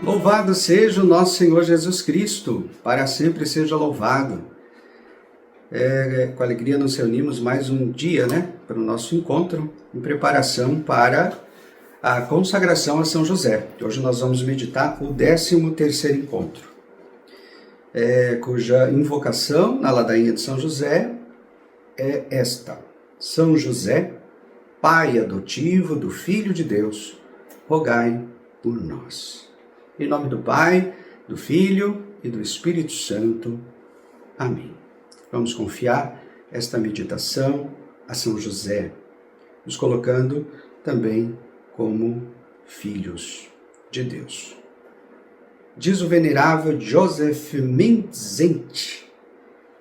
Louvado seja o nosso Senhor Jesus Cristo, para sempre seja louvado. Com alegria nos reunimos mais um dia, para o nosso encontro, em preparação para a consagração a São José. Hoje nós vamos meditar o 13º encontro, cuja invocação na ladainha de São José é esta: São José, Pai adotivo do Filho de Deus, rogai por nós. Em nome do Pai, do Filho e do Espírito Santo. Amém. Vamos confiar esta meditação a São José, nos colocando também como filhos de Deus. Diz o venerável Joseph Mintzent: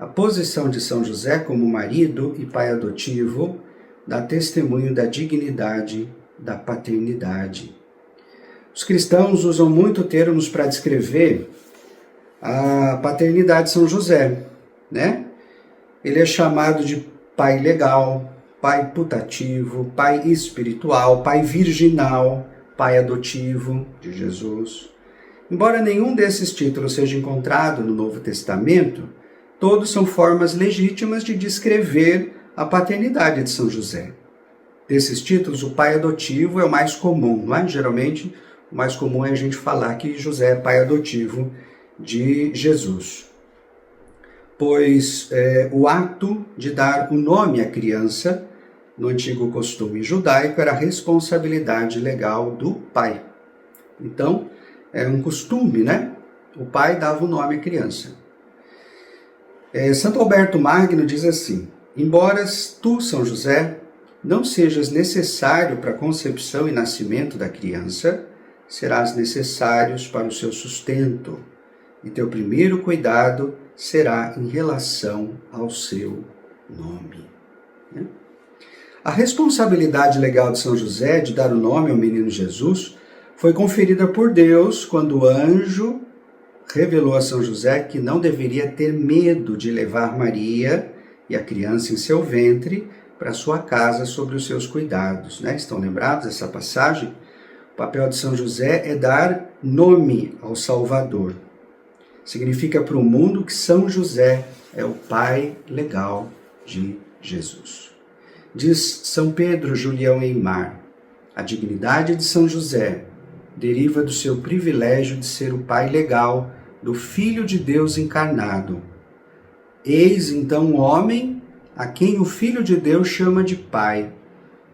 a posição de São José como marido e pai adotivo dá testemunho da dignidade da paternidade. Os cristãos usam muito termos para descrever a paternidade de São José, Ele é chamado de pai legal, pai putativo, pai espiritual, pai virginal, pai adotivo de Jesus. Embora nenhum desses títulos seja encontrado no Novo Testamento, todos são formas legítimas de descrever a paternidade de São José. Desses títulos, o pai adotivo é o mais comum, Geralmente, o mais comum é a gente falar que José é pai adotivo de Jesus. Pois o ato de dar o nome à criança, no antigo costume judaico, era a responsabilidade legal do pai. Então, é um costume, O pai dava o nome à criança. Santo Alberto Magno diz assim: embora tu, São José, não sejas necessário para a concepção e nascimento da criança, serás necessários para o seu sustento, e teu primeiro cuidado será em relação ao seu nome. A responsabilidade legal de São José de dar o nome ao menino Jesus foi conferida por Deus quando o anjo revelou a São José que não deveria ter medo de levar Maria e a criança em seu ventre para sua casa sob os seus cuidados. Estão lembrados dessa passagem? O papel de São José é dar nome ao Salvador. Significa para o mundo que São José é o pai legal de Jesus. Diz São Pedro Julião Eymar: a dignidade de São José deriva do seu privilégio de ser o pai legal do Filho de Deus encarnado. Eis então o homem a quem o Filho de Deus chama de pai,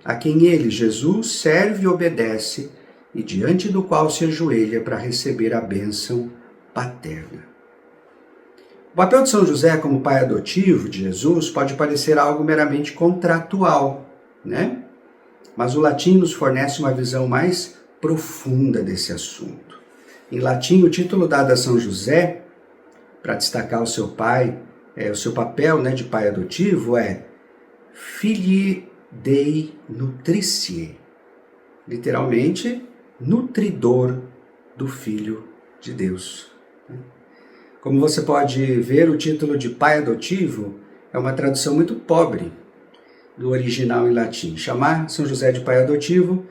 a quem ele, Jesus, serve e obedece, e diante do qual se ajoelha para receber a bênção paterna. O papel de São José como pai adotivo de Jesus pode parecer algo meramente contratual, Mas o latim nos fornece uma visão mais profunda desse assunto. Em latim, o título dado a São José, para destacar o seu pai, o seu papel de pai adotivo, é Filii Dei Nutritiae, literalmente, nutridor do Filho de Deus. Como você pode ver, o título de pai adotivo é uma tradução muito pobre do original em latim. Chamar São José de pai adotivo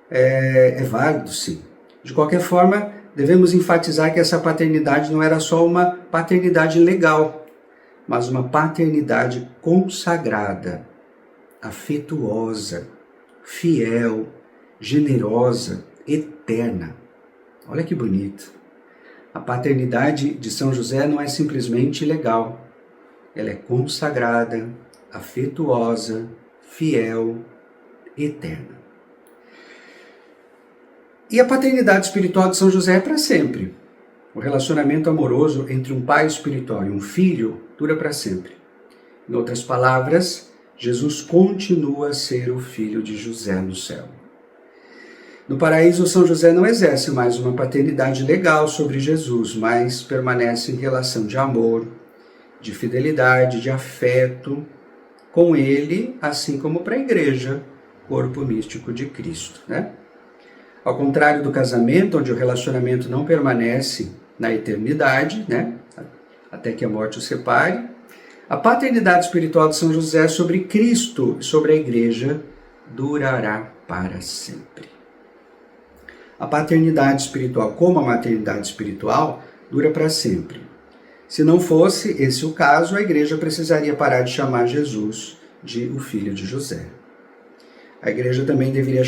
é válido, sim. De qualquer forma, devemos enfatizar que essa paternidade não era só uma paternidade legal, mas uma paternidade consagrada, afetuosa, fiel, generosa, eterna. Olha que bonito. A paternidade de São José não é simplesmente legal. Ela é consagrada, afetuosa, fiel, eterna. E a paternidade espiritual de São José é para sempre. O relacionamento amoroso entre um pai espiritual e um filho dura para sempre. Em outras palavras, Jesus continua a ser o filho de José no céu. No paraíso, São José não exerce mais uma paternidade legal sobre Jesus, mas permanece em relação de amor, de fidelidade, de afeto com ele, assim como para a igreja, corpo místico de Cristo, Ao contrário do casamento, onde o relacionamento não permanece na eternidade, até que a morte o separe, a paternidade espiritual de São José sobre Cristo e sobre a igreja durará para sempre. a paternidade espiritual, como a maternidade espiritual, dura para sempre. Se não fosse esse o caso, a igreja precisaria parar de chamar Jesus de o filho de José. A igreja também deveria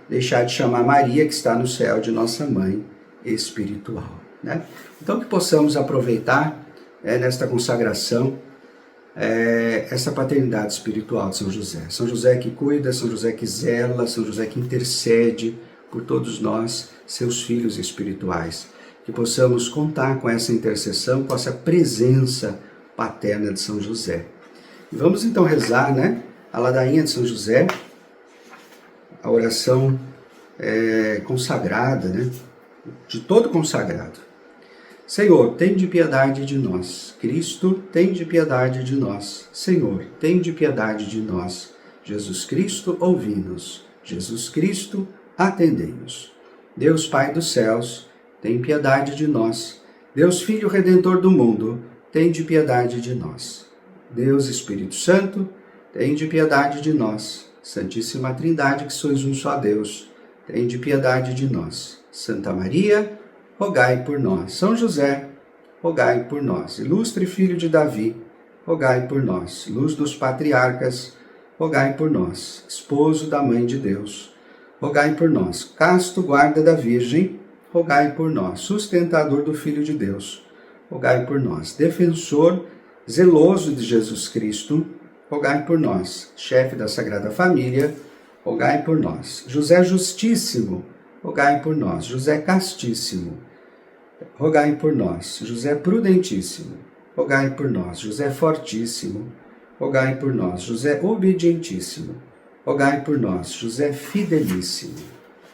deixar de chamar Maria, que está no céu, de nossa mãe espiritual. Né? Então que possamos aproveitar nesta consagração essa paternidade espiritual de São José. São José que cuida, São José que zela, São José que intercede por todos nós, seus filhos espirituais. Que possamos contar com essa intercessão, com essa presença paterna de São José. E vamos então rezar, a ladainha de São José, a oração consagrada, de todo consagrado. Senhor, tende piedade de nós. Cristo, tende piedade de nós. Senhor, tende piedade de nós. Jesus Cristo, ouvi-nos. Jesus Cristo, atendei-nos. Deus Pai dos céus, tem piedade de nós. Deus Filho Redentor do mundo, tende piedade de nós. Deus Espírito Santo, tende piedade de nós. Santíssima Trindade, que sois um só Deus, tende piedade de nós. Santa Maria, rogai por nós. São José, rogai por nós. Ilustre Filho de Davi, rogai por nós. Luz dos patriarcas, rogai por nós. Esposo da Mãe de Deus, rogai por nós. Casto guarda da Virgem, rogai por nós. Sustentador do Filho de Deus, rogai por nós. Defensor zeloso de Jesus Cristo, rogai por nós. Chefe da Sagrada Família, rogai por nós. José Justíssimo, rogai por nós. José Castíssimo, rogai por nós. José Prudentíssimo, rogai por nós. José Fortíssimo, rogai por nós. José Obedientíssimo, rogai por nós. José Fidelíssimo,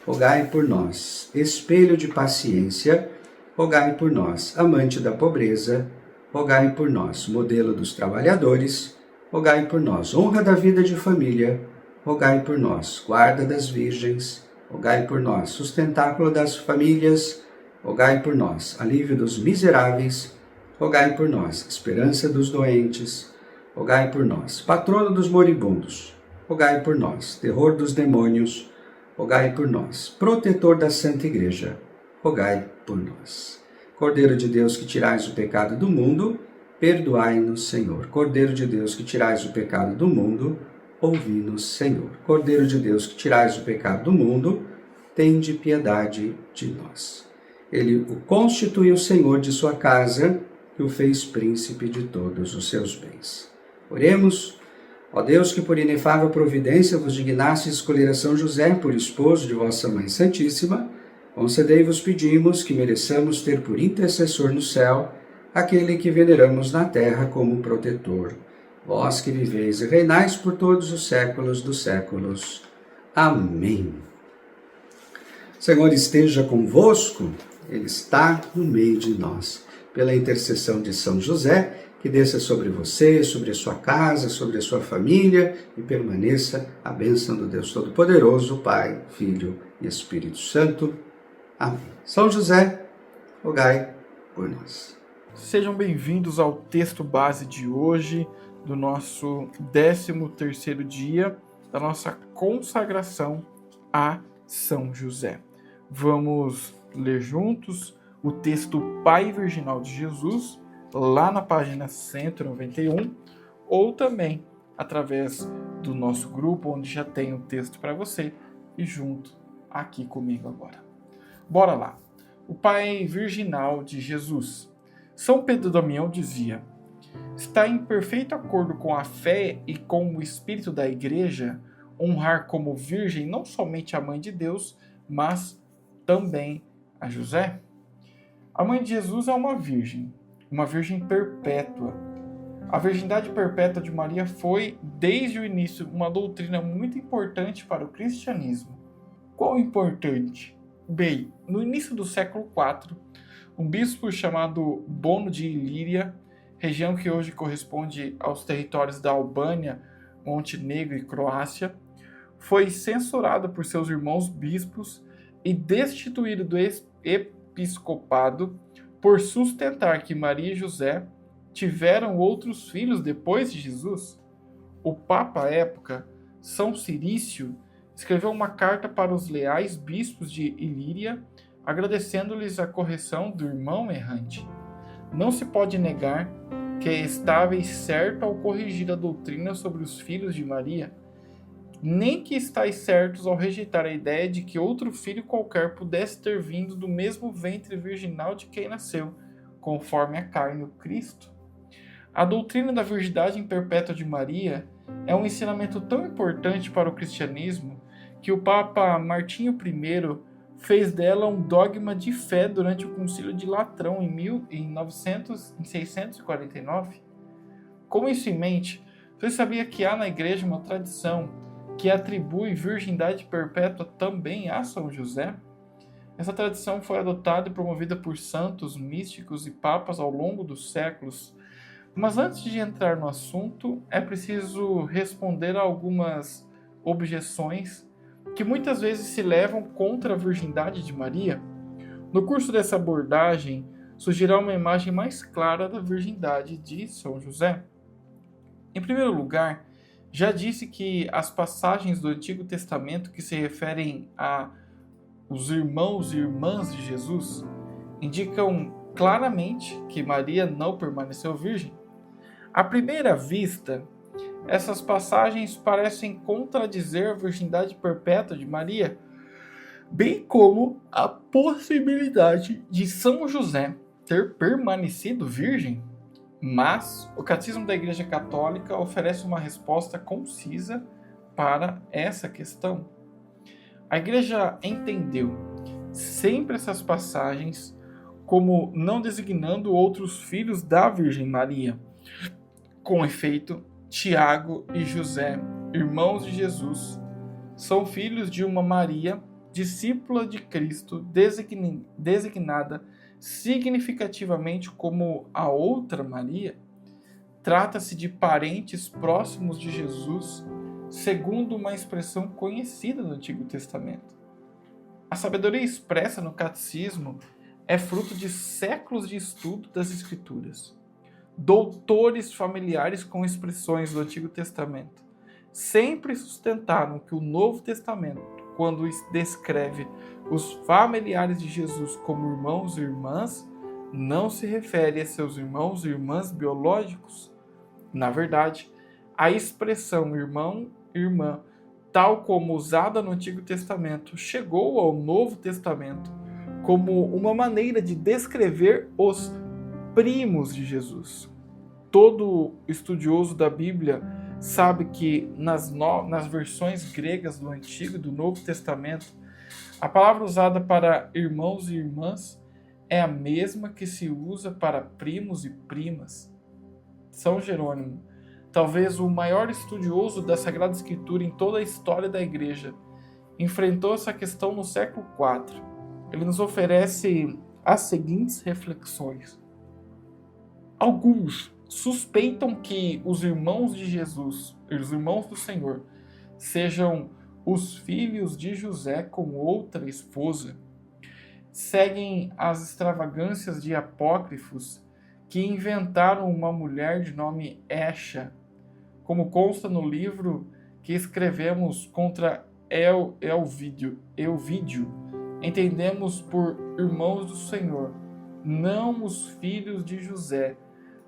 rogai por nós. Espelho de paciência, rogai por nós. Amante da pobreza, rogai por nós. Modelo dos trabalhadores, rogai por nós. Honra da vida de família, rogai por nós. Guarda das virgens, rogai por nós. Sustentáculo das famílias, rogai por nós. Alívio dos miseráveis, rogai por nós. Esperança dos doentes, rogai por nós. Patrono dos moribundos, rogai por nós. Terror dos demônios, rogai por nós. Protetor da Santa Igreja, rogai por nós. Cordeiro de Deus, que tirais o pecado do mundo, perdoai-nos, Senhor. Cordeiro de Deus, que tirais o pecado do mundo, ouvi-nos, Senhor. Cordeiro de Deus, que tirais o pecado do mundo, tende piedade de nós. Ele o constituiu Senhor de sua casa e o fez príncipe de todos os seus bens. Oremos. Ó Deus, que por inefável providência vos dignastes escolher a São José por esposo de vossa Mãe Santíssima, concedei-vos, pedimos, que mereçamos ter por intercessor no céu aquele que veneramos na terra como protetor. Vós que viveis e reinais por todos os séculos dos séculos. Amém. O Senhor esteja convosco, Ele está no meio de nós. Pela intercessão de São José, que desça sobre você, sobre a sua casa, sobre a sua família e permaneça a bênção do Deus Todo-Poderoso, Pai, Filho e Espírito Santo. Amém. São José, rogai por nós. Sejam bem-vindos ao texto base de hoje, do nosso 13º dia da nossa consagração a São José. Vamos ler juntos o texto Pai Virginal de Jesus, lá na página 191, ou também através do nosso grupo, onde já tem o texto para você, e junto aqui comigo agora. Bora lá. O Pai Virginal de Jesus. São Pedro Damião dizia: está em perfeito acordo com a fé e com o espírito da Igreja honrar como virgem não somente a Mãe de Deus, mas também a José? A Mãe de Jesus é uma virgem perpétua. A virgindade perpétua de Maria foi, desde o início, uma doutrina muito importante para o cristianismo. Qual importante? Bem, no início do século IV, um bispo chamado Bono de Ilíria, região que hoje corresponde aos territórios da Albânia, Montenegro e Croácia, foi censurado por seus irmãos bispos e destituído do episcopado por sustentar que Maria e José tiveram outros filhos depois de Jesus. O Papa à época, São Cirício, escreveu uma carta para os leais bispos de Ilíria, agradecendo-lhes a correção do irmão errante. Não se pode negar que estáveis certo ao corrigir a doutrina sobre os filhos de Maria, nem que estáis certos ao rejeitar a ideia de que outro filho qualquer pudesse ter vindo do mesmo ventre virginal de quem nasceu, conforme a carne, o Cristo. A doutrina da virgindade perpétua de Maria é um ensinamento tão importante para o cristianismo que o Papa Martinho I fez dela um dogma de fé durante o Concílio de Latrão em 649. Com isso em mente, você sabia que há na Igreja uma tradição que atribui virgindade perpétua também a São José? Essa tradição foi adotada e promovida por santos, místicos e papas ao longo dos séculos. Mas antes de entrar no assunto, é preciso responder a algumas objeções que muitas vezes se levam contra a virgindade de Maria. No curso dessa abordagem, surgirá uma imagem mais clara da virgindade de São José. Em primeiro lugar, já disse que as passagens do Antigo Testamento que se referem a os irmãos e irmãs de Jesus indicam claramente que Maria não permaneceu virgem. À primeira vista, essas passagens parecem contradizer a virgindade perpétua de Maria, bem como a possibilidade de São José ter permanecido virgem. Mas o Catecismo da Igreja Católica oferece uma resposta concisa para essa questão. A Igreja entendeu sempre essas passagens como não designando outros filhos da Virgem Maria. Com efeito, Tiago e José, irmãos de Jesus, são filhos de uma Maria, discípula de Cristo, designada significativamente como a outra Maria. Trata-se de parentes próximos de Jesus, segundo uma expressão conhecida no Antigo Testamento. A sabedoria expressa no Catecismo é fruto de séculos de estudo das Escrituras. Doutores familiares com expressões do Antigo Testamento sempre sustentaram que o Novo Testamento, quando descreve os familiares de Jesus como irmãos e irmãs, não se refere a seus irmãos e irmãs biológicos. Na verdade, a expressão irmão e irmã, tal como usada no Antigo Testamento, chegou ao Novo Testamento como uma maneira de descrever os primos de Jesus. Todo estudioso da Bíblia sabe que nas versões gregas do Antigo e do Novo Testamento, a palavra usada para irmãos e irmãs é a mesma que se usa para primos e primas. São Jerônimo, talvez o maior estudioso da Sagrada Escritura em toda a história da Igreja, enfrentou essa questão no século IV. Ele nos oferece as seguintes reflexões. Alguns suspeitam que os irmãos de Jesus, os irmãos do Senhor, sejam os filhos de José com outra esposa. Seguem as extravagâncias de apócrifos que inventaram uma mulher de nome Escha, como consta no livro que escrevemos contra Elvídio. Entendemos por irmãos do Senhor, não os filhos de José,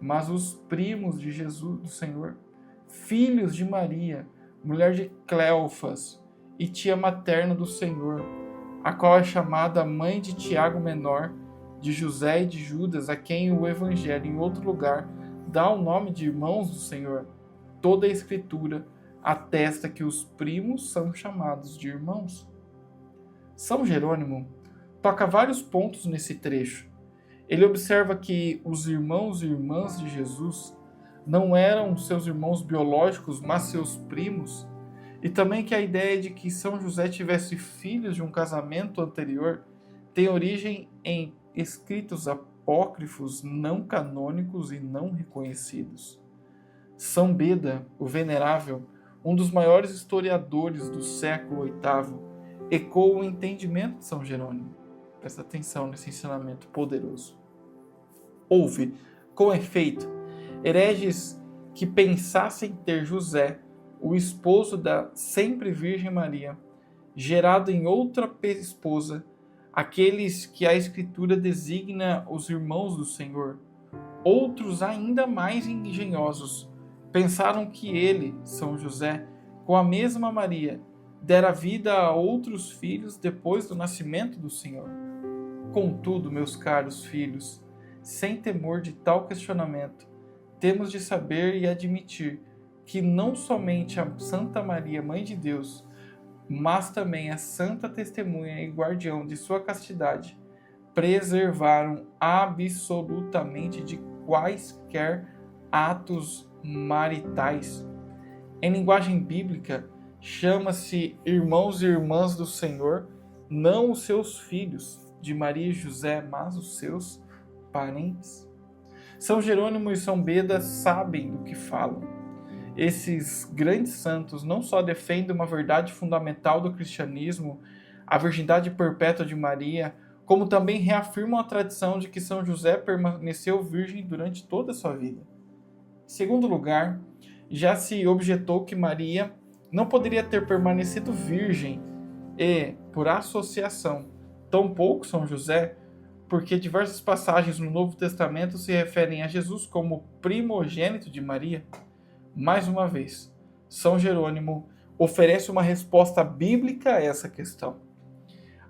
mas os primos de Jesus do Senhor, filhos de Maria, mulher de Cleofas e tia materna do Senhor, a qual é chamada mãe de Tiago Menor, de José e de Judas, a quem o Evangelho, em outro lugar, dá o nome de irmãos do Senhor. Toda a Escritura atesta que os primos são chamados de irmãos. São Jerônimo toca vários pontos nesse trecho. Ele observa que os irmãos e irmãs de Jesus não eram seus irmãos biológicos, mas seus primos, e também que a ideia de que São José tivesse filhos de um casamento anterior tem origem em escritos apócrifos não canônicos e não reconhecidos. São Beda, o Venerável, um dos maiores historiadores do século VIII, ecoa o entendimento de São Jerônimo. Presta atenção nesse ensinamento poderoso. Houve, com efeito, hereges que pensassem ter José, o esposo da sempre Virgem Maria, gerado em outra esposa, aqueles que a Escritura designa os irmãos do Senhor. Outros, ainda mais engenhosos, pensaram que ele, São José, com a mesma Maria, dera vida a outros filhos depois do nascimento do Senhor. Contudo, meus caros filhos, sem temor de tal questionamento, temos de saber e admitir que não somente a Santa Maria, Mãe de Deus, mas também a Santa Testemunha e Guardião de sua castidade, preservaram absolutamente de quaisquer atos maritais. Em linguagem bíblica, chama-se irmãos e irmãs do Senhor, não os seus filhos de Maria e José, mas os seus parentes. São Jerônimo e São Beda sabem do que falam. Esses grandes santos não só defendem uma verdade fundamental do cristianismo, a virgindade perpétua de Maria, como também reafirmam a tradição de que São José permaneceu virgem durante toda a sua vida. Em segundo lugar, já se objetou que Maria não poderia ter permanecido virgem e, por associação, tampouco São José, porque diversas passagens no Novo Testamento se referem a Jesus como primogênito de Maria. Mais uma vez, São Jerônimo oferece uma resposta bíblica a essa questão.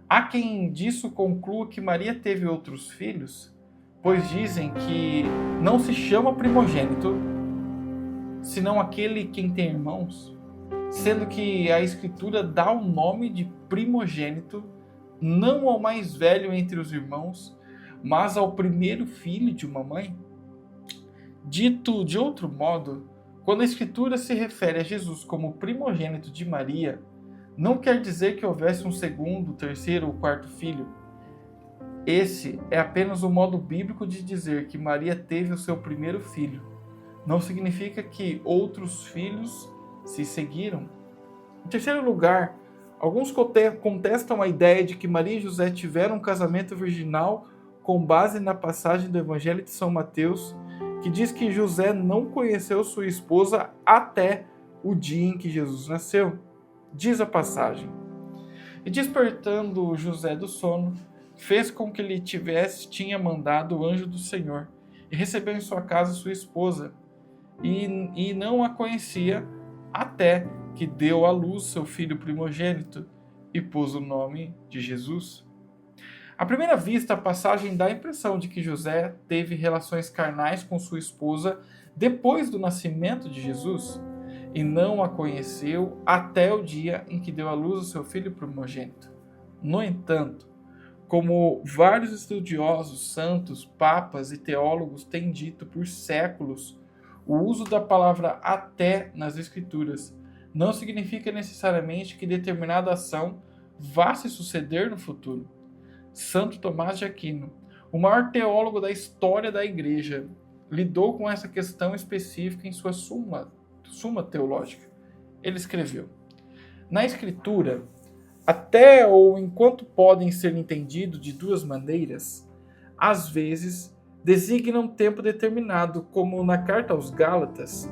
Há quem disso conclua que Maria teve outros filhos, pois dizem que não se chama primogênito, senão aquele quem tem irmãos, sendo que a Escritura dá o nome de primogênito não ao mais velho entre os irmãos, mas ao primeiro filho de uma mãe. Dito de outro modo, quando a Escritura se refere a Jesus como primogênito de Maria, não quer dizer que houvesse um segundo, terceiro ou quarto filho. Esse é apenas o modo bíblico de dizer que Maria teve o seu primeiro filho. Não significa que outros filhos se seguiram. Em terceiro lugar, alguns contestam a ideia de que Maria e José tiveram um casamento virginal com base na passagem do Evangelho de São Mateus, que diz que José não conheceu sua esposa até o dia em que Jesus nasceu. Diz a passagem: e despertando José do sono, fez com que lhe tinha mandado o anjo do Senhor, e recebeu em sua casa sua esposa, e não a conhecia até que deu à luz seu filho primogênito, e pôs o nome de Jesus. À primeira vista, a passagem dá a impressão de que José teve relações carnais com sua esposa depois do nascimento de Jesus, e não a conheceu até o dia em que deu à luz o seu filho primogênito. No entanto, como vários estudiosos, santos, papas e teólogos têm dito por séculos, o uso da palavra até nas Escrituras não significa necessariamente que determinada ação vá se suceder no futuro. Santo Tomás de Aquino, o maior teólogo da história da Igreja, lidou com essa questão específica em sua Suma Teológica. Ele escreveu: na Escritura, até ou enquanto podem ser entendidos de duas maneiras, às vezes designam tempo determinado, como na carta aos Gálatas.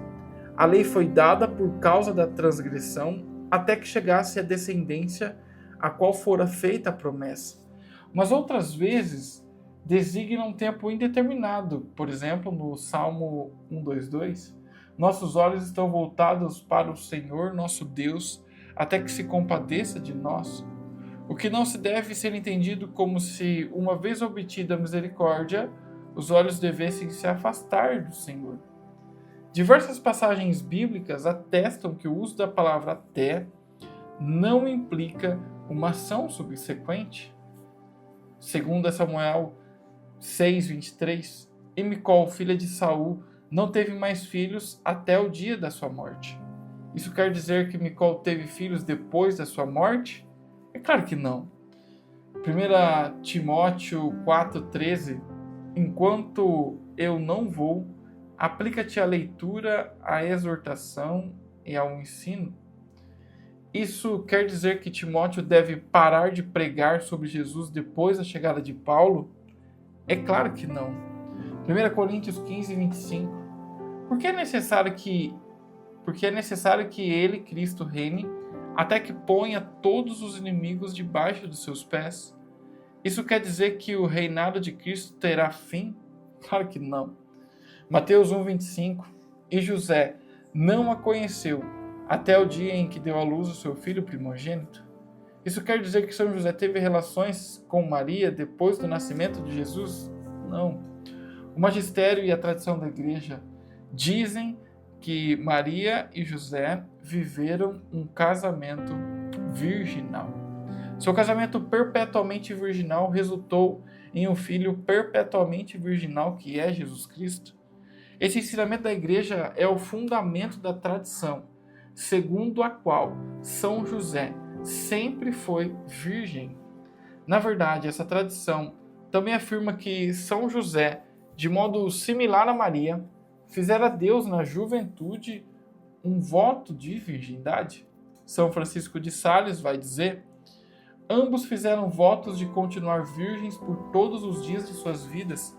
A lei foi dada por causa da transgressão até que chegasse a descendência a qual fora feita a promessa. Mas outras vezes designam tempo indeterminado. Por exemplo, no Salmo 122, nossos olhos estão voltados para o Senhor, nosso Deus, até que se compadeça de nós. O que não se deve ser entendido como se, uma vez obtida a misericórdia, os olhos devessem se afastar do Senhor. Diversas passagens bíblicas atestam que o uso da palavra até não implica uma ação subsequente. Segundo Samuel 6:23, e Micol, filha de Saul, não teve mais filhos até o dia da sua morte. Isso quer dizer que Micol teve filhos depois da sua morte? É claro que não. 1 Timóteo 4,13: enquanto eu não vou, aplica-te à leitura, à exortação e ao ensino. Isso quer dizer que Timóteo deve parar de pregar sobre Jesus depois da chegada de Paulo? É claro que não. 1 Coríntios 15:25. Porque é necessário que ele, Cristo, reine até que ponha todos os inimigos debaixo dos seus pés. Isso quer dizer que o reinado de Cristo terá fim? Claro que não. Mateus 1,25. E José não a conheceu até o dia em que deu à luz o seu filho primogênito. Isso quer dizer que São José teve relações com Maria depois do nascimento de Jesus? Não. O magistério e a tradição da igreja dizem que Maria e José viveram um casamento virginal. Seu casamento perpetuamente virginal resultou em um filho perpetuamente virginal, que é Jesus Cristo. Esse ensinamento da igreja é o fundamento da tradição, segundo a qual São José sempre foi virgem. Na verdade, essa tradição também afirma que São José, de modo similar a Maria, fizera a Deus na juventude um voto de virgindade. São Francisco de Sales vai dizer: ambos fizeram votos de continuar virgens por todos os dias de suas vidas,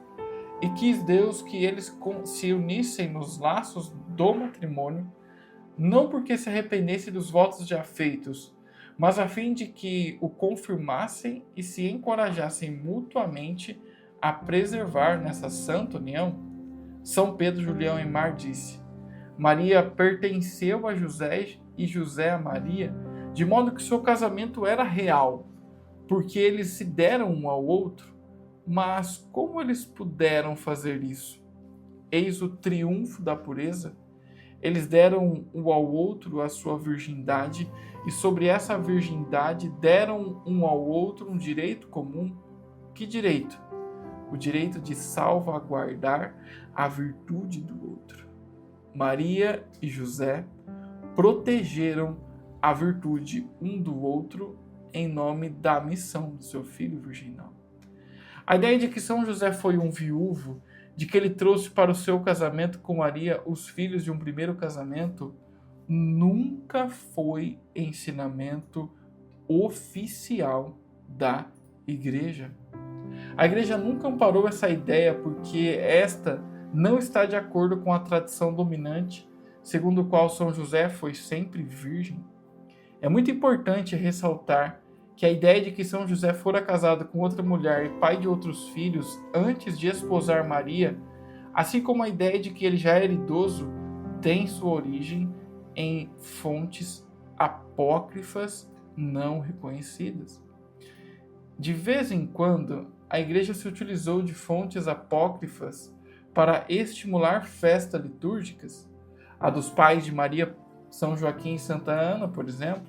e quis Deus que eles se unissem nos laços do matrimônio, não porque se arrependessem dos votos já feitos, mas a fim de que o confirmassem e se encorajassem mutuamente a preservar nessa santa união. São Pedro Julião Aymar disse: Maria pertenceu a José e José a Maria, de modo que seu casamento era real, porque eles se deram um ao outro. Mas como eles puderam fazer isso? Eis o triunfo da pureza. Eles deram um ao outro a sua virgindade, e sobre essa virgindade deram um ao outro um direito comum. Que direito? O direito de salvaguardar a virtude do outro. Maria e José protegeram a virtude um do outro em nome da missão do seu filho virginal. A ideia de que São José foi um viúvo, de que ele trouxe para o seu casamento com Maria os filhos de um primeiro casamento, nunca foi ensinamento oficial da igreja. A igreja nunca amparou essa ideia porque esta não está de acordo com a tradição dominante, segundo a qual São José foi sempre virgem. É muito importante ressaltar que a ideia de que São José fora casado com outra mulher e pai de outros filhos antes de esposar Maria, assim como a ideia de que ele já era idoso, tem sua origem em fontes apócrifas não reconhecidas. De vez em quando, a igreja se utilizou de fontes apócrifas para estimular festas litúrgicas, a dos pais de Maria, São Joaquim e Santa Ana, por exemplo.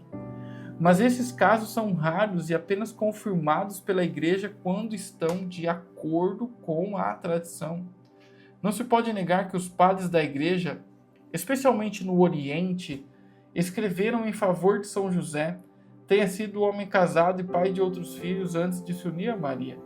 Mas esses casos são raros e apenas confirmados pela igreja quando estão de acordo com a tradição. Não se pode negar que os padres da igreja, especialmente no Oriente, escreveram em favor de São José, tenha sido homem casado e pai de outros filhos antes de se unir a Maria.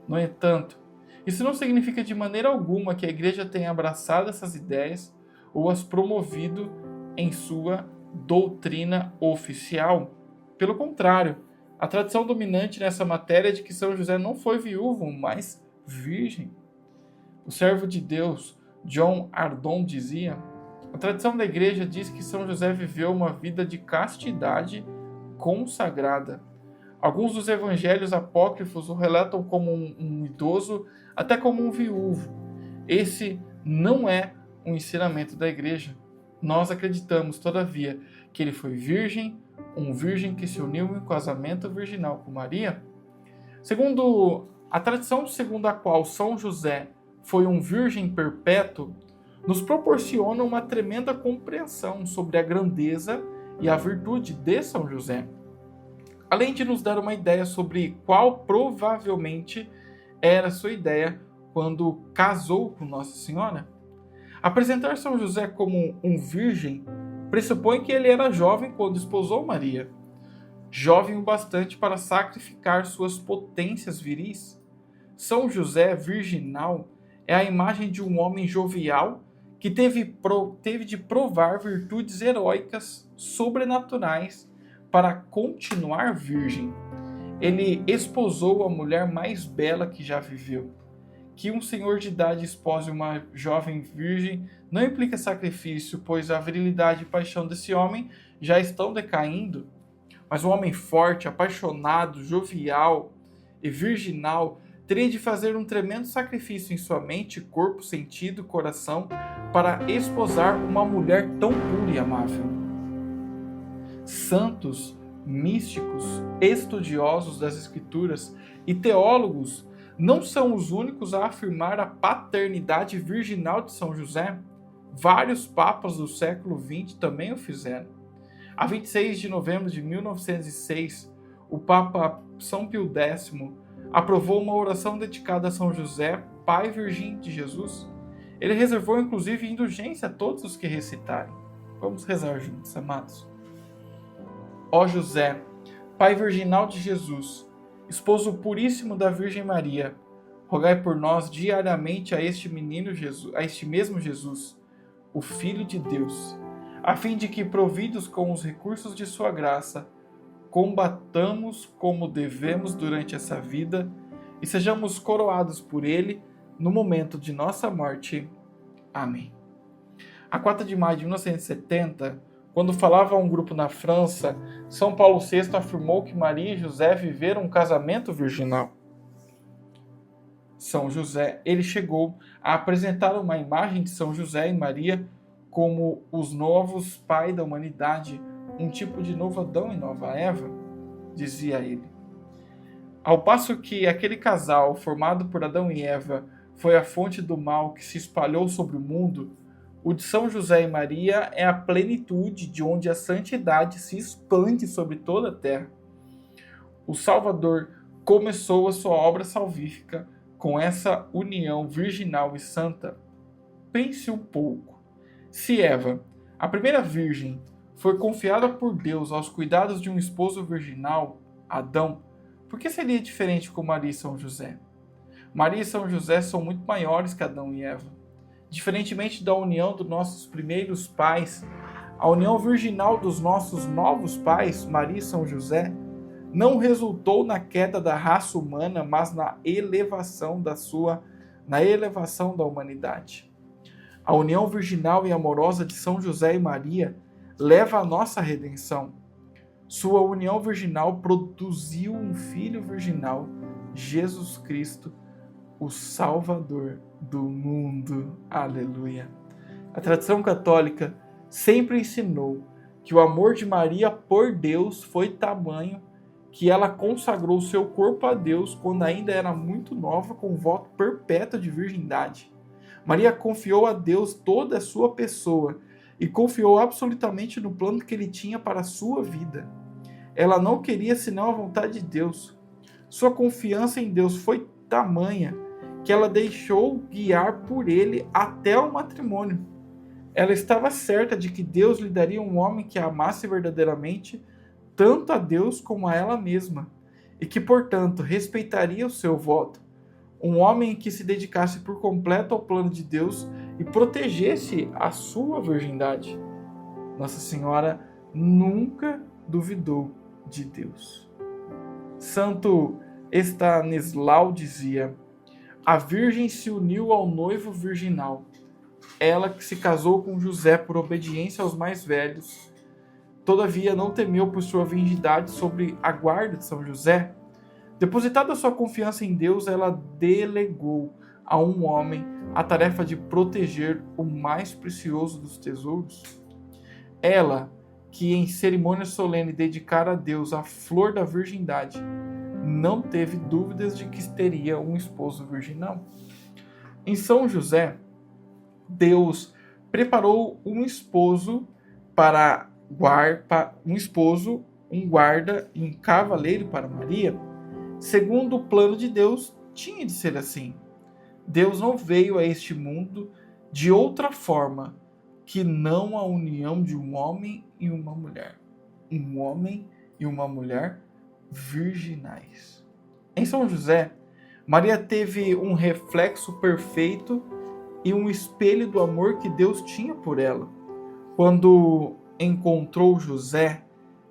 No entanto, isso não significa de maneira alguma que a igreja tenha abraçado essas ideias ou as promovido em sua doutrina oficial. Pelo contrário, a tradição dominante nessa matéria é de que São José não foi viúvo, mas virgem. O servo de Deus, John Ardon, dizia: a tradição da igreja diz que São José viveu uma vida de castidade consagrada. Alguns dos evangelhos apócrifos o relatam como um idoso, até como um viúvo. Esse não é um ensinamento da igreja. Nós acreditamos, todavia, que ele foi virgem, um virgem que se uniu em casamento virginal com Maria. Segundo a tradição segundo a qual São José foi um virgem perpétuo, nos proporciona uma tremenda compreensão sobre a grandeza e a virtude de São José, além de nos dar uma ideia sobre qual provavelmente era sua ideia quando casou com Nossa Senhora. Apresentar São José como um virgem pressupõe que ele era jovem quando esposou Maria, jovem o bastante para sacrificar suas potências viris. São José virginal é a imagem de um homem jovial que teve de provar virtudes heróicas, sobrenaturais, para continuar virgem. Ele esposou a mulher mais bela que já viveu. Que um senhor de idade espose uma jovem virgem não implica sacrifício, pois a virilidade e paixão desse homem já estão decaindo. Mas um homem forte, apaixonado, jovial e virginal teria de fazer um tremendo sacrifício em sua mente, corpo, sentido, coração para esposar uma mulher tão pura e amável. Santos, místicos, estudiosos das Escrituras e teólogos não são os únicos a afirmar a paternidade virginal de São José. Vários papas do século XX também o fizeram. A 26 de novembro de 1906, o Papa São Pio X aprovou uma oração dedicada a São José, Pai Virgem de Jesus. Ele reservou inclusive indulgência a todos os que recitarem. Vamos rezar juntos, amados. Ó José, Pai virginal de Jesus, esposo puríssimo da Virgem Maria, rogai por nós diariamente a este menino Jesus, a este mesmo Jesus, o Filho de Deus, a fim de que, providos com os recursos de sua graça, combatamos como devemos durante essa vida e sejamos coroados por ele no momento de nossa morte. Amém. A 4 de maio de 1970, quando falava a um grupo na França, São Paulo VI afirmou que Maria e José viveram um casamento virginal. São José, ele chegou a apresentar uma imagem de São José e Maria como os novos pais da humanidade, um tipo de novo Adão e nova Eva, dizia ele. Ao passo que aquele casal formado por Adão e Eva foi a fonte do mal que se espalhou sobre o mundo, o de São José e Maria é a plenitude de onde a santidade se expande sobre toda a terra. O Salvador começou a sua obra salvífica com essa união virginal e santa. Pense um pouco. Se Eva, a primeira virgem, foi confiada por Deus aos cuidados de um esposo virginal, Adão, por que seria diferente com Maria e São José? Maria e São José são muito maiores que Adão e Eva. Diferentemente da união dos nossos primeiros pais, a união virginal dos nossos novos pais, Maria e São José, não resultou na queda da raça humana, mas na elevação da humanidade. A união virginal e amorosa de São José e Maria leva à nossa redenção. Sua união virginal produziu um filho virginal, Jesus Cristo, o Salvador do mundo. Aleluia. A tradição católica sempre ensinou que o amor de Maria por Deus foi tamanho que ela consagrou seu corpo a Deus quando ainda era muito nova com um voto perpétuo de virgindade. Maria confiou a Deus toda a sua pessoa e confiou absolutamente no plano que ele tinha para a sua vida. Ela não queria senão a vontade de Deus. Sua confiança em Deus foi tamanha que ela deixou guiar por ele até o matrimônio. Ela estava certa de que Deus lhe daria um homem que a amasse verdadeiramente, tanto a Deus como a ela mesma, e que, portanto, respeitaria o seu voto. Um homem que se dedicasse por completo ao plano de Deus e protegesse a sua virgindade. Nossa Senhora nunca duvidou de Deus. Santo Estanislau dizia: a Virgem se uniu ao noivo virginal. Ela que se casou com José por obediência aos mais velhos, todavia não temeu por sua virgindade sobre a guarda de São José. Depositada sua confiança em Deus, ela delegou a um homem a tarefa de proteger o mais precioso dos tesouros. Ela, que em cerimônia solene dedicara a Deus a flor da virgindade, não teve dúvidas de que teria um esposo virginal. Em São José, Deus preparou um esposo um guarda e um cavaleiro para Maria. Segundo o plano de Deus, tinha de ser assim. Deus não veio a este mundo de outra forma que não a união de um homem e uma mulher. Um homem e uma mulher virginais. Em São José, Maria teve um reflexo perfeito e um espelho do amor que Deus tinha por ela. Quando encontrou José,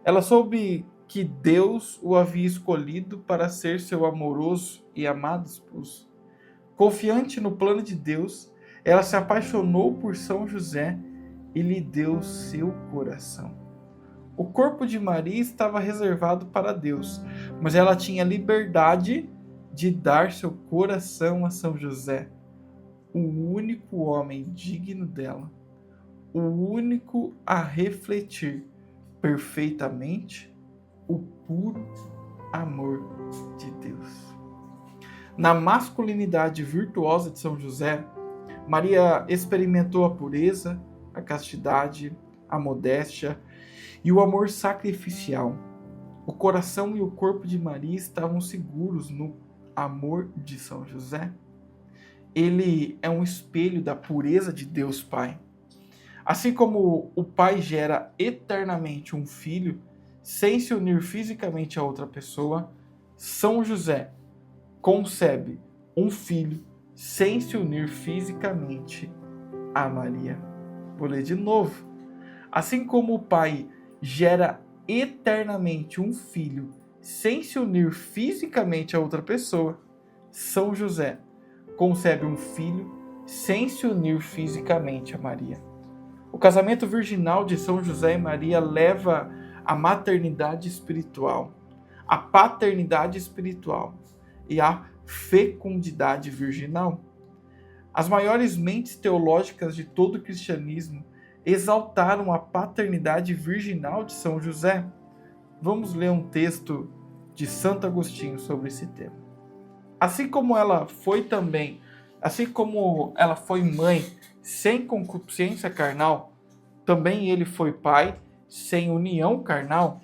ela soube que Deus o havia escolhido para ser seu amoroso e amado esposo. Confiante no plano de Deus, ela se apaixonou por São José e lhe deu seu coração. O corpo de Maria estava reservado para Deus, mas ela tinha liberdade de dar seu coração a São José, o único homem digno dela, o único a refletir perfeitamente o puro amor de Deus. Na masculinidade virtuosa de São José, Maria experimentou a pureza, a castidade, a modéstia e o amor sacrificial. O coração e o corpo de Maria estavam seguros no amor de São José. Ele é um espelho da pureza de Deus Pai. Assim como o Pai gera eternamente um filho, sem se unir fisicamente a outra pessoa, São José concebe um filho sem se unir fisicamente a Maria. Vou ler de novo. Assim como o Pai gera eternamente um filho sem se unir fisicamente a outra pessoa, São José concebe um filho sem se unir fisicamente a Maria. O casamento virginal de São José e Maria leva à maternidade espiritual, à paternidade espiritual e à fecundidade virginal. As maiores mentes teológicas de todo o cristianismo exaltaram a paternidade virginal de São José. Vamos ler um texto de Santo Agostinho sobre esse tema. Assim como ela foi mãe sem concupiscência carnal, também ele foi pai sem união carnal.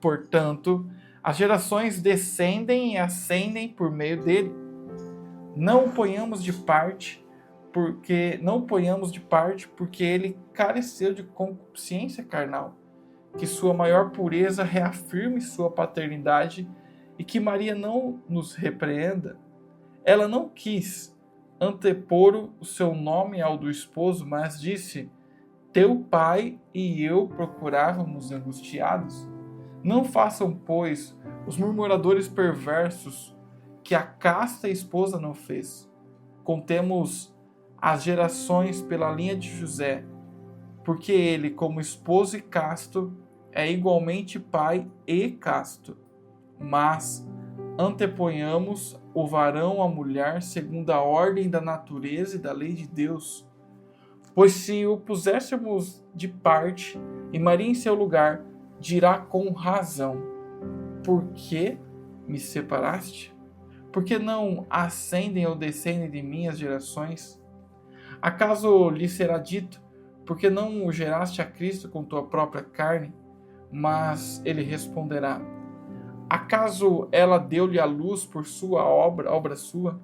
Portanto, as gerações descendem e ascendem por meio dele. Não o ponhamos de parte porque ele careceu de concupiscência carnal, que sua maior pureza reafirme sua paternidade e que Maria não nos repreenda. Ela não quis antepor o seu nome ao do esposo, mas disse: teu pai e eu procurávamos angustiados. Não façam, pois, os murmuradores perversos que a casta esposa não fez. Contemos as gerações pela linha de José, porque ele, como esposo e casto, é igualmente pai e casto. Mas anteponhamos o varão à mulher segundo a ordem da natureza e da lei de Deus. Pois se o puséssemos de parte e Maria em seu lugar, dirá com razão: por que me separaste? Por que não ascendem ou descendem de mim as gerações? Acaso lhe será dito: por que não o geraste a Cristo com tua própria carne? Mas ele responderá: acaso ela deu-lhe a luz por sua obra sua?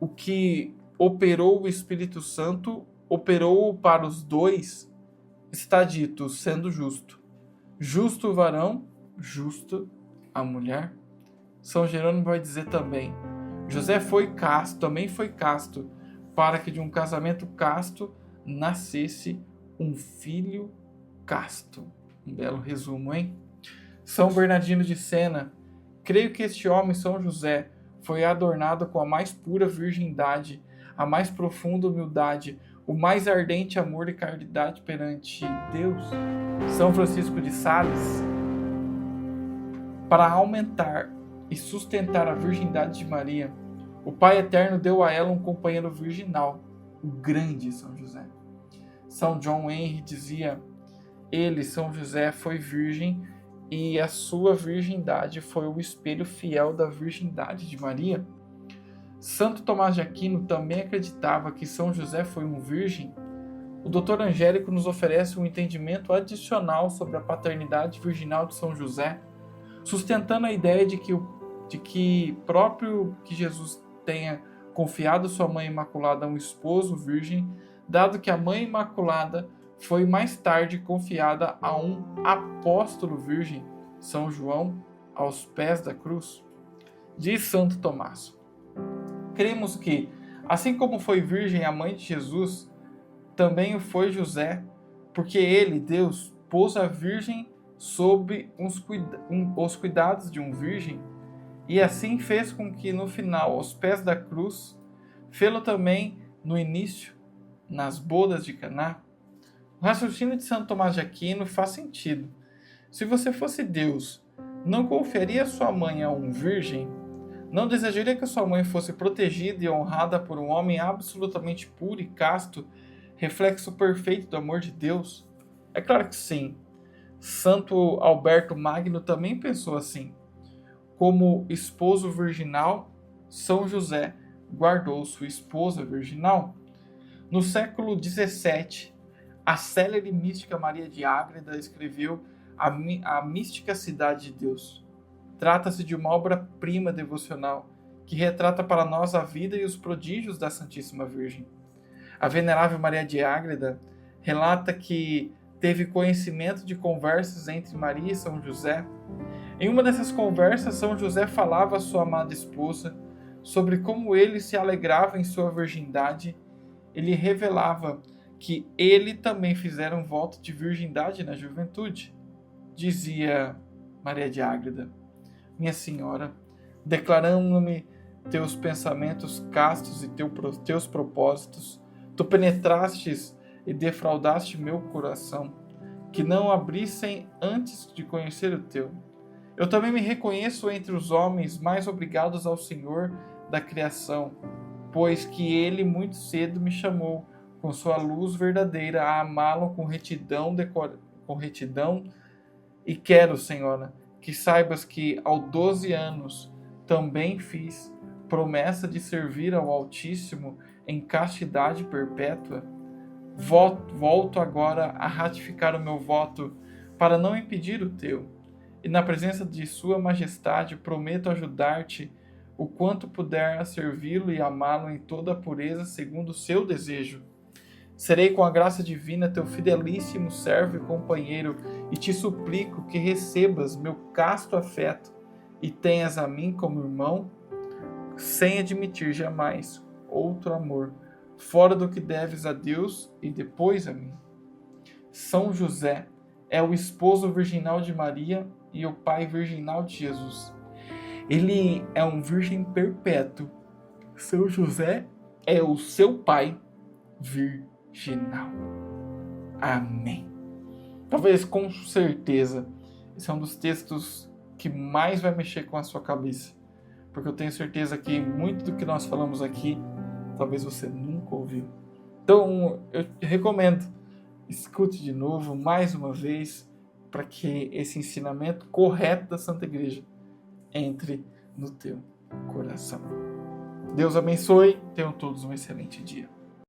O que operou o Espírito Santo, operou para os dois. Está dito, sendo justo. Justo o varão, justo a mulher. São Jerônimo vai dizer também: José também foi casto, para que de um casamento casto nascesse um filho casto. Um belo resumo, hein? São Bernardino de Sena: creio que este homem, São José, foi adornado com a mais pura virgindade, a mais profunda humildade, o mais ardente amor e caridade perante Deus. São Francisco de Sales: para aumentar e sustentar a virgindade de Maria, o Pai Eterno deu a ela um companheiro virginal, o grande São José. São John Henry dizia: ele, São José, foi virgem e a sua virgindade foi o espelho fiel da virgindade de Maria. Santo Tomás de Aquino também acreditava que São José foi um virgem. O Dr. Angélico nos oferece um entendimento adicional sobre a paternidade virginal de São José, sustentando a ideia de que Jesus tenha confiado sua mãe imaculada a um esposo virgem, dado que a mãe imaculada foi mais tarde confiada a um apóstolo virgem, São João, aos pés da cruz. Diz Santo Tomás: cremos que, assim como foi virgem a mãe de Jesus, também o foi José, porque ele, Deus, pôs a virgem sob os cuidados de um virgem, e assim fez com que no final, aos pés da cruz, fê-lo também no início, nas bodas de Caná. O raciocínio de Santo Tomás de Aquino faz sentido. Se você fosse Deus, não confiaria sua mãe a um virgem? Não desejaria que sua mãe fosse protegida e honrada por um homem absolutamente puro e casto, reflexo perfeito do amor de Deus? É claro que sim. Santo Alberto Magno também pensou assim. Como esposo virginal, São José guardou sua esposa virginal. No século XVII, a célere mística Maria de Ágreda escreveu a Mística Cidade de Deus. Trata-se de uma obra-prima devocional que retrata para nós a vida e os prodígios da Santíssima Virgem. A venerável Maria de Ágreda relata que teve conhecimento de conversas entre Maria e São José. Em uma dessas conversas, São José falava à sua amada esposa sobre como ele se alegrava em sua virgindade. Ele revelava que ele também fizera um voto de virgindade na juventude. Dizia Maria de Ágreda: minha senhora, declarando-me teus pensamentos castos e teus propósitos, tu penetrastes e defraudaste meu coração, que não abrissem antes de conhecer o teu. Eu também me reconheço entre os homens mais obrigados ao Senhor da criação, pois que ele muito cedo me chamou, com sua luz verdadeira, a amá-lo com retidão, e quero, Senhora, que saibas que aos 12 anos também fiz promessa de servir ao Altíssimo em castidade perpétua. Volto agora a ratificar o meu voto para não impedir o teu, e na presença de Sua Majestade prometo ajudar-te o quanto puder a servi-lo e amá-lo em toda a pureza segundo o seu desejo. Serei com a graça divina teu fidelíssimo servo e companheiro, e te suplico que recebas meu casto afeto e tenhas a mim como irmão, sem admitir jamais outro amor, fora do que deves a Deus e depois a mim. São José é o esposo virginal de Maria e o pai virginal de Jesus. Ele é um virgem perpétuo. São José é o seu pai virginal. Amém. Talvez, com certeza, esse é um dos textos que mais vai mexer com a sua cabeça, porque eu tenho certeza que muito do que nós falamos aqui, talvez você nunca ouviu. Então, eu recomendo, escute de novo, mais uma vez, para que esse ensinamento correto da Santa Igreja entre no teu coração. Deus abençoe, tenham todos um excelente dia.